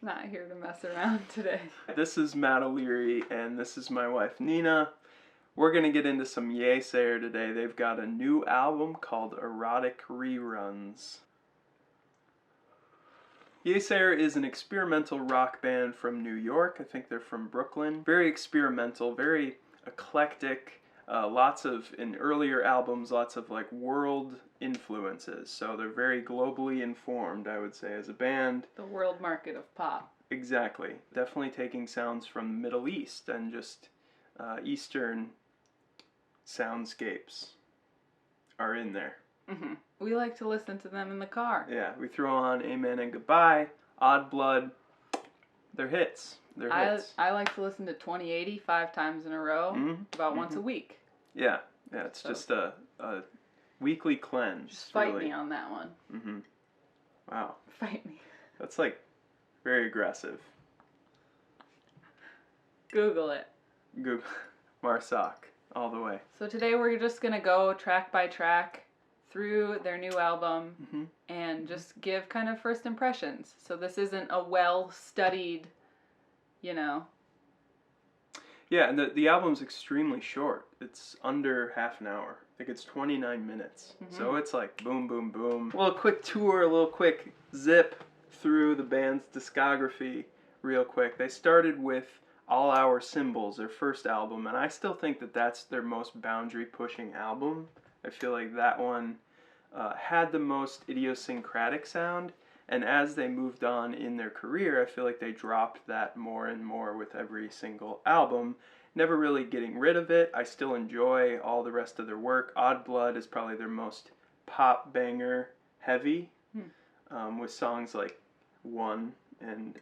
Not here to mess around today. This is Matt O'Leary, and this is my wife Nina. We're going to get into some Yeasayer today. They've got a new album called Erotic Reruns. Yeasayer is an experimental rock band from New York. I think they're from Brooklyn. Very experimental, very eclectic. Lots of, in earlier albums, lots of like world influences. So they're very globally informed, I would say, as a band. The world market of pop. Exactly. Definitely taking sounds from the Middle East and just Eastern soundscapes are in there. Mm-hmm. We like to listen to them in the car. Yeah, we throw on Amen and Goodbye, Odd Blood. They're hits. They're hits. I like to listen to 2080 5 times in a row, about once a week. Yeah, it's just a weekly cleanse. Just fight me on that one. Mm-hmm. Wow. Fight me. That's like very aggressive. Google it. Google Marsoc all the way. So today we're just going to go track by track through their new album and just give kind of first impressions. So this isn't a well-studied, you know. Yeah, and the album's extremely short. It's under half an hour. I think it's 29 minutes. So it's like boom, boom, boom. A little quick tour, a little quick zip through the band's discography real quick. They started with All Our Symbols, their first album, and I still think that that's their most boundary-pushing album. I feel like that one had the most idiosyncratic sound, and as they moved on in their career, I feel like they dropped that more and more with every single album, never really getting rid of it. I still enjoy all the rest of their work. Odd Blood is probably their most pop banger heavy, with songs like One and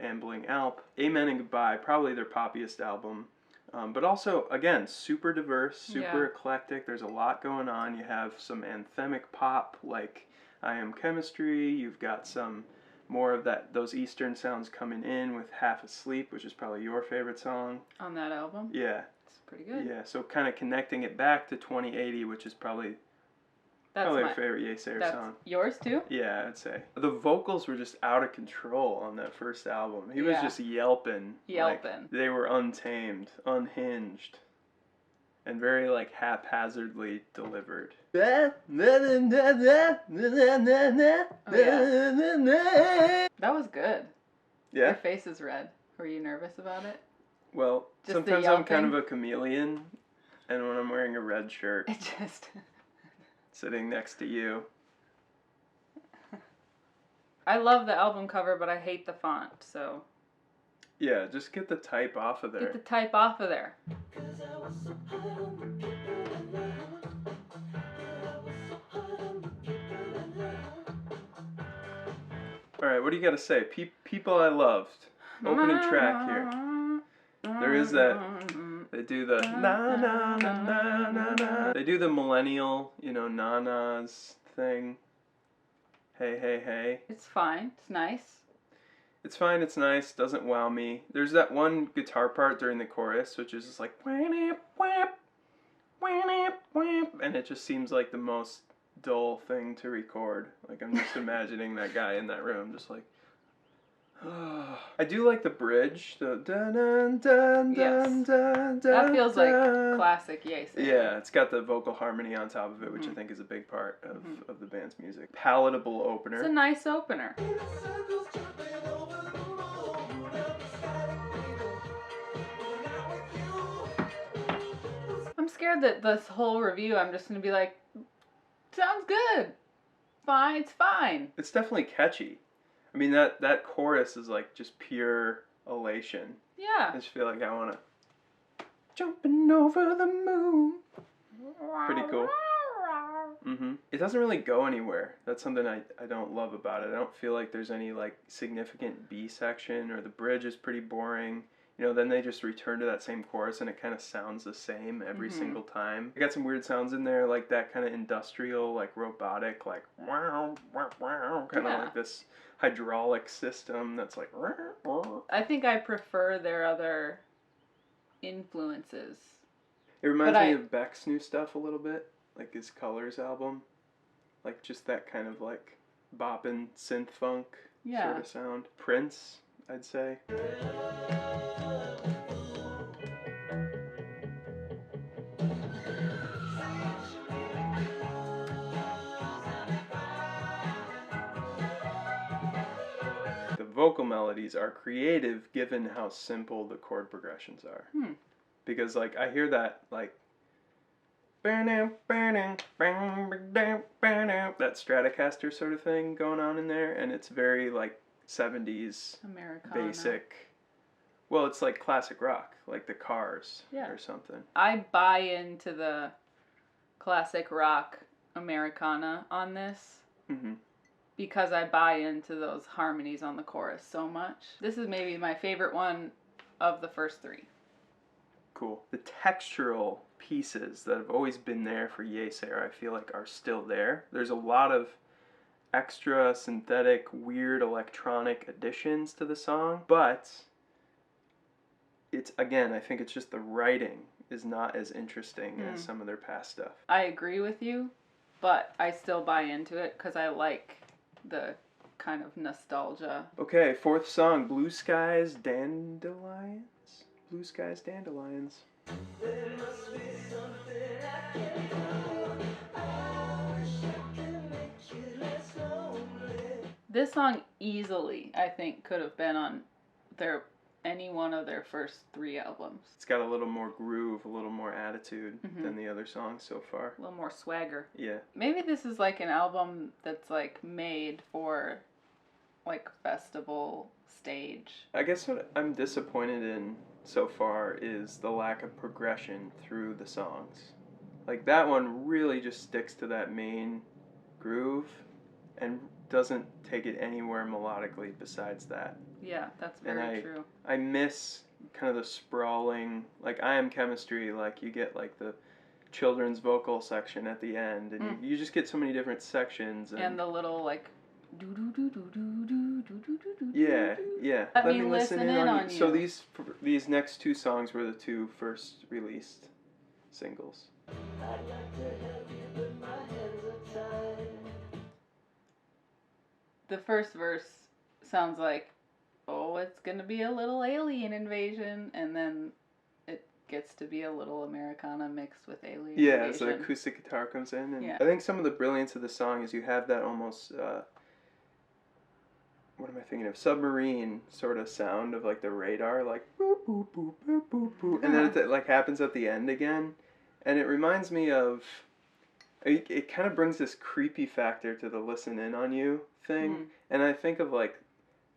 Ambling Alp. Amen and Goodbye, probably their poppiest album. But also, again, super diverse, super eclectic. There's a lot going on. You have some anthemic pop like I Am Chemistry. You've got some more of those Eastern sounds coming in with Half Asleep, which is probably your favorite song. On that album? Yeah. It's pretty good. Yeah, so kind of connecting it back to 2080, which is probably my favorite Yeasayer song. Yours too? Yeah, I'd say. The vocals were just out of control on that first album. He was just yelping. Like, they were untamed, unhinged, and very like haphazardly delivered. Oh, yeah. That was good. Yeah? Your face is red. Were you nervous about it? Well, Just sometimes I'm kind of a chameleon, and when I'm wearing a red shirt... It just... sitting next to you. I love the album cover, but I hate the font, so... Yeah, just get the type off of there. Get the type off of there. Alright, what do you got to say? People I Loved. Opening track here. There is that... They do the na na na na na na. They do the millennial, na-nas thing. Hey, hey, hey. It's fine. It's nice. It's fine. It's nice. Doesn't wow me. There's that one guitar part during the chorus, which is just like and it just seems like the most dull thing to record. Like I'm just imagining that guy in that room, just like. I do like the bridge. The dun dun dun dun dun. That feels like classic Yeasayer. Yeah, it's got the vocal harmony on top of it, which I think is a big part of the band's music. Palatable opener. It's a nice opener. I'm scared that this whole review, I'm just gonna be like, sounds good. Fine, it's fine. It's definitely catchy. I mean, that chorus is like just pure elation. Yeah. I just feel like I want to... Jumping over the moon. Pretty cool. It doesn't really go anywhere. That's something I don't love about it. I don't feel like there's any like significant B section, or the bridge is pretty boring. Then they just return to that same chorus and it kind of sounds the same every single time. They got some weird sounds in there, like that kind of industrial, like robotic, like wow, wow, wow, kind of like this hydraulic system that's like... I think I prefer their other influences. It reminds me of Beck's new stuff a little bit, like his Colors album. Like just that kind of like bopping synth funk sort of sound. Prince, I'd say. The vocal melodies are creative given how simple the chord progressions are. Because like I hear that like that Stratocaster sort of thing going on in there, and it's very like 70s Americana. basic. Well, it's like classic rock, like the Cars or something. I buy into the classic rock Americana on this. Because I buy into those harmonies on the chorus so much. This is maybe my favorite one of the first three. Cool. The textural pieces that have always been there for Yeasayer, I feel like are still there. There's a lot of extra synthetic, weird electronic additions to the song, but it's, again, I think it's just the writing is not as interesting as some of their past stuff. I agree with you, but I still buy into it because I like the kind of nostalgia. Okay, fourth song, Blue Skies Dandelions? Blue Skies Dandelions. There must be something I can do. I wish I could make you less lonely. This song easily, I think, could have been on any one of their first three albums. It's got a little more groove, a little more attitude than the other songs so far. A little more swagger. Yeah. Maybe this is like an album that's like made for like festival stage. I guess what I'm disappointed in so far is the lack of progression through the songs. Like that one really just sticks to that main groove and doesn't take it anywhere melodically besides that. Yeah, that's very true. I miss kind of the sprawling, like I Am Chemistry, like you get like the children's vocal section at the end, and you just get so many different sections. And the little like do do do do do do do do do. Yeah. Let me listen in on you. So these next two songs were the two first released singles. I'd like to help you, but my hands are tied. The first verse sounds like, oh, it's gonna be a little alien invasion, and then it gets to be a little Americana mixed with alien invasion. Yeah, as the acoustic guitar comes in, and I think some of the brilliance of the song is you have that almost what am I thinking of? Submarine sort of sound of like the radar, like boop boop boop boop boop boop, and then it like happens at the end again, and it reminds me of. It kind of brings this creepy factor to the listen in on you thing, and I think of like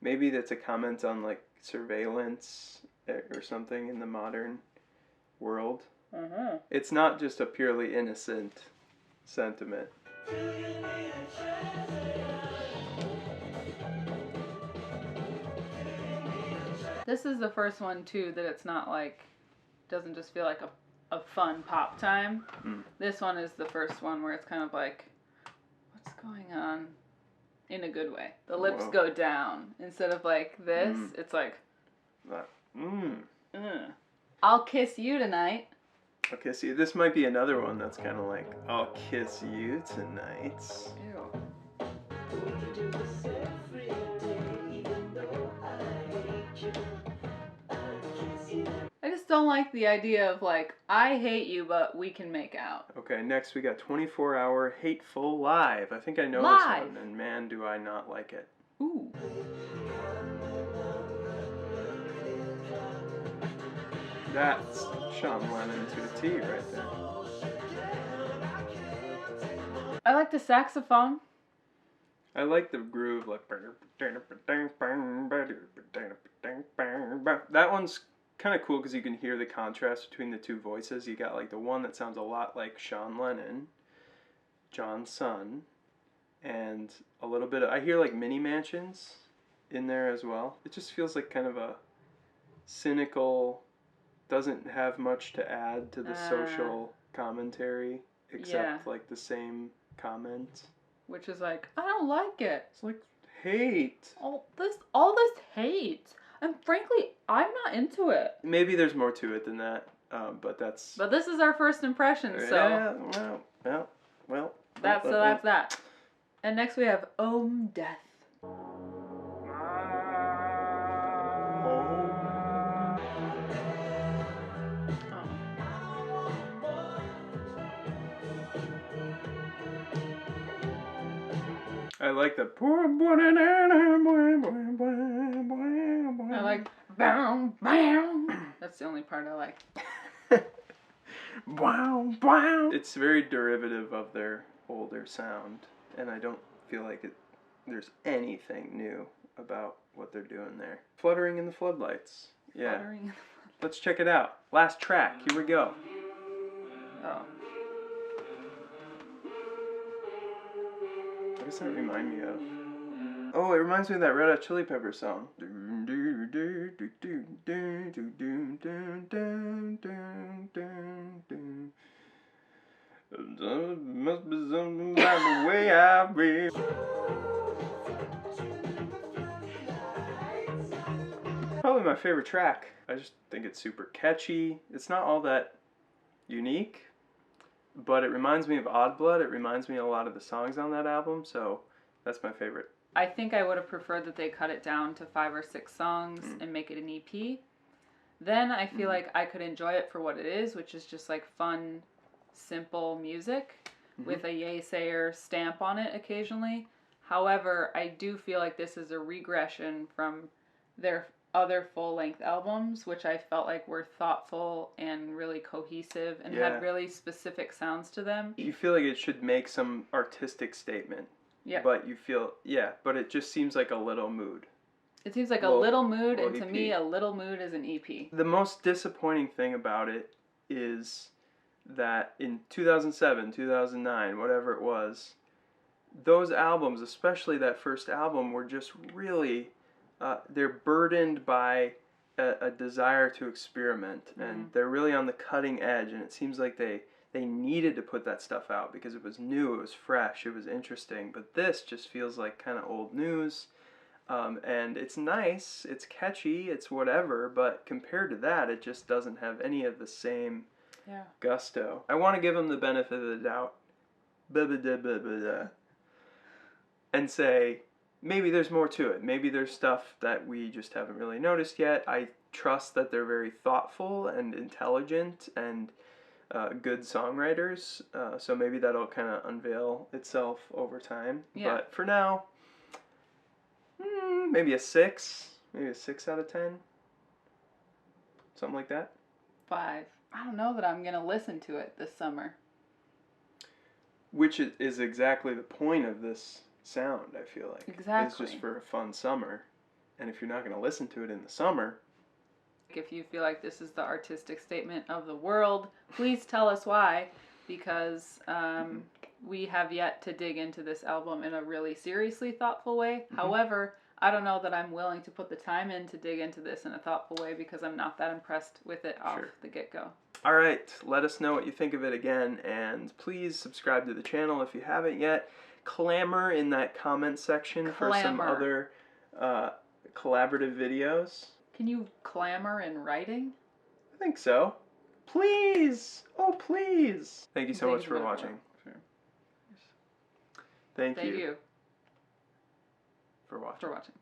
maybe that's a comment on like surveillance or something in the modern world. It's not just a purely innocent sentiment. This is the first one too that it's not like, doesn't just feel like a fun pop time. This one is the first one where it's kind of like, what's going on? In a good way. The lips go down. Instead of like this, it's like, I'll kiss you tonight. I'll kiss you. This might be another one that's kind of like, I'll kiss you tonight. Ew. I just don't like the idea of like, I hate you, but we can make out. Okay, next we got 24-Hour Hateful Live. I think I know this one, and man, do I not like it. Ooh. That's Sean Lennon to a T right there. I like the saxophone. I like the groove, like that one's kind of cool because you can hear the contrast between the two voices. You got like the one that sounds a lot like Sean Lennon, John's son, and a little bit of, I hear like Mini Mansions in there as well. It just feels like kind of a cynical, doesn't have much to add to the social commentary except like the same comment. Which is like, I don't like it. It's like hate. All this hate. And frankly, I'm not into it. Maybe there's more to it than that, but that's... But this is our first impression, so... Yeah, well... That's that. And next we have Death. I like the. I like bam bam. That's the only part I like. Wow, wow. It's very derivative of their older sound, and I don't feel like there's anything new about what they're doing there. Fluttering in the Floodlights. Yeah. Fluttering in the Let's check it out. Last track. Here we go. Oh. What does that remind me of? Oh, it reminds me of that Red Hot Chili Pepper song. Must be something about the way I feel. Probably my favorite track. I just think it's super catchy. It's not all that unique, but it reminds me of Odd Blood. It reminds me of a lot of the songs on that album, so that's my favorite. I think I would have preferred that they cut it down to 5 or 6 songs and make it an EP. Then I feel like I could enjoy it for what it is, which is just like fun, simple music with a Yeasayer stamp on it occasionally. However, I do feel like this is a regression from their other full-length albums, which I felt like were thoughtful and really cohesive and had really specific sounds to them. You feel like it should make some artistic statement. Yeah. But you feel, but it just seems like a little mood. It seems like a little mood, and to me, a little mood is an EP. The most disappointing thing about it is that in 2007, 2009, whatever it was, those albums, especially that first album, were just really, they're burdened by a desire to experiment, and they're really on the cutting edge, and it seems like they needed to put that stuff out because it was new, it was fresh, it was interesting. But this just feels like kind of old news. And it's nice, it's catchy, it's whatever, but compared to that, it just doesn't have any of the same gusto. I want to give them the benefit of the doubt. And say, maybe there's more to it. Maybe there's stuff that we just haven't really noticed yet. I trust that they're very thoughtful and intelligent and good songwriters, so maybe that'll kind of unveil itself over time. Yeah. But for now, maybe a 6 out of 10, something like that. 5. I don't know that I'm gonna listen to it this summer. Which is exactly the point of this sound. I feel like it's just for a fun summer, and if you're not gonna listen to it in the summer. If you feel like this is the artistic statement of the world, please tell us why, because we have yet to dig into this album in a really seriously thoughtful way. However, I don't know that I'm willing to put the time in to dig into this in a thoughtful way because I'm not that impressed with it off the get-go. All right, let us know what you think of it again, and please subscribe to the channel if you haven't yet. Clamor in that comment section for some other collaborative videos. Can you clamor in writing? I think so. Please! Oh, please! Thank you so much for watching. Thank you. For watching.